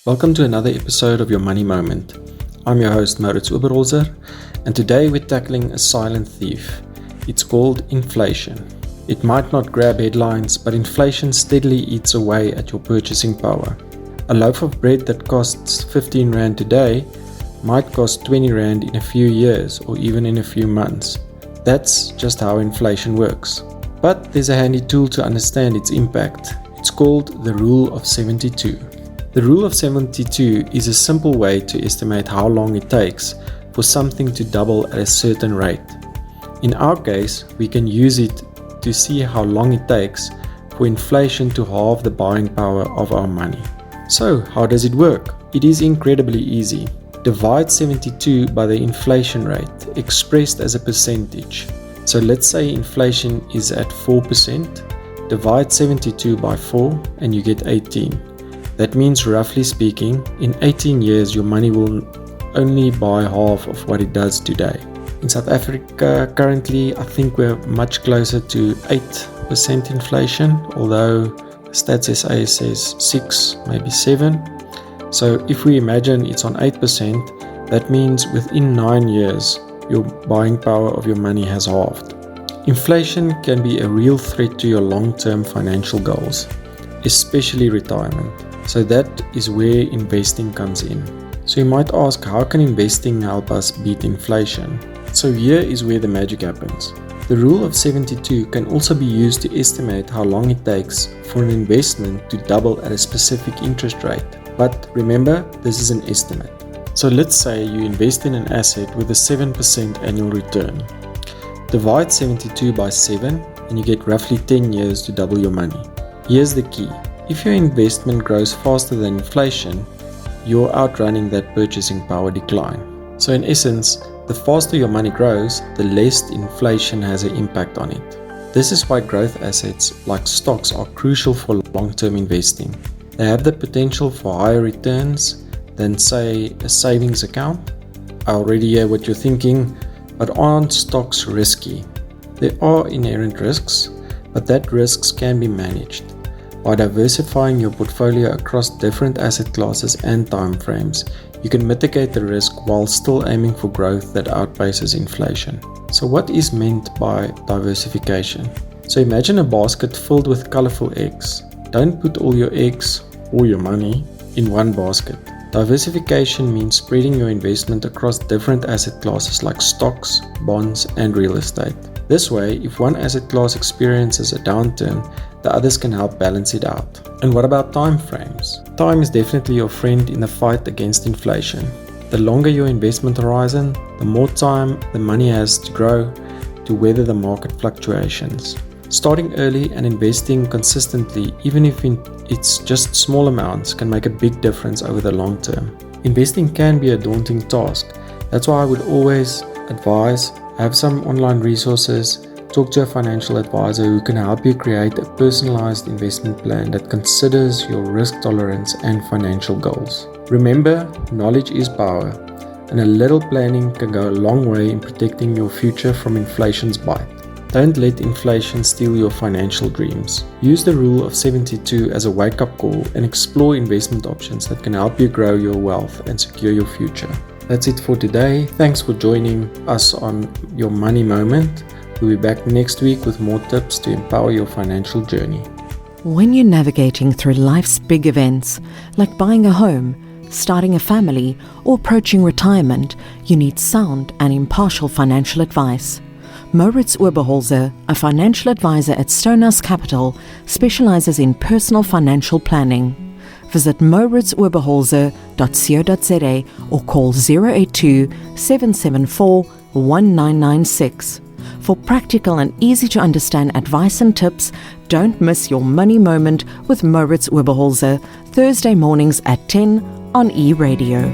Welcome to another episode of Your Money Moment. I'm your host Mauritz Oberholzer, and today we're tackling a silent thief. It's called inflation. It might not grab headlines, but inflation steadily eats away at your purchasing power. A loaf of bread that costs 15 Rand today might cost 20 Rand in a few years or even in a few months. That's just how inflation works. But there's a handy tool to understand its impact. It's called the Rule of 72. The Rule of 72 is a simple way to estimate how long it takes for something to double at a certain rate. In our case, we can use it to see how long it takes for inflation to halve the buying power of our money. So, how does it work? It is incredibly easy. Divide 72 by the inflation rate, expressed as a percentage. So let's say inflation is at 4%. Divide 72 by 4 and you get 18. That means, roughly speaking, in 18 years your money will only buy half of what it does today. In South Africa currently, I think we're much closer to 8% inflation, although Stats SA says 6, maybe 7. So if we imagine it's on 8%, that means within 9 years your buying power of your money has halved. Inflation can be a real threat to your long-term financial goals, especially retirement. So that is where investing comes in. So you might ask, how can investing help us beat inflation? So here is where the magic happens. The Rule of 72 can also be used to estimate how long it takes for an investment to double at a specific interest rate. But remember, this is an estimate. So let's say you invest in an asset with a 7% annual return. Divide 72 by 7 and you get roughly 10 years to double your money. Here's the key. If your investment grows faster than inflation, you're outrunning that purchasing power decline. So in essence, the faster your money grows, the less inflation has an impact on it. This is why growth assets like stocks are crucial for long-term investing. They have the potential for higher returns than, say, a savings account. I already hear what you're thinking, but aren't stocks risky? There are inherent risks, but that risks can be managed. By diversifying your portfolio across different asset classes and time frames, you can mitigate the risk while still aiming for growth that outpaces inflation. So what is meant by diversification? So imagine a basket filled with colorful eggs. Don't put all your eggs or your money in one basket. Diversification means spreading your investment across different asset classes like stocks, bonds, and real estate. This way, if one asset class experiences a downturn, the others can help balance it out. And what about time frames? Time is definitely your friend in the fight against inflation. The longer your investment horizon, the more time the money has to grow to weather the market fluctuations. Starting early and investing consistently, even if it's just small amounts, can make a big difference over the long term. Investing can be a daunting task. That's why I would always advise, have some online resources, talk to a financial advisor who can help you create a personalized investment plan that considers your risk tolerance and financial goals. Remember, knowledge is power, and a little planning can go a long way in protecting your future from inflation's bite. Don't let inflation steal your financial dreams. Use the Rule of 72 as a wake-up call and explore investment options that can help you grow your wealth and secure your future. That's it for today. Thanks for joining us on Your Money Moment. We'll be back next week with more tips to empower your financial journey. When you're navigating through life's big events, like buying a home, starting a family, or approaching retirement, you need sound and impartial financial advice. Mauritz Oberholzer, a financial advisor at Stonehouse Capital, specializes in personal financial planning. Visit mauritzoberholzer.co.za or call 082-774-1996. For practical and easy-to-understand advice and tips, don't miss Your Money Moment with Mauritz Oberholzer, Thursday mornings at 10 on E-Radio.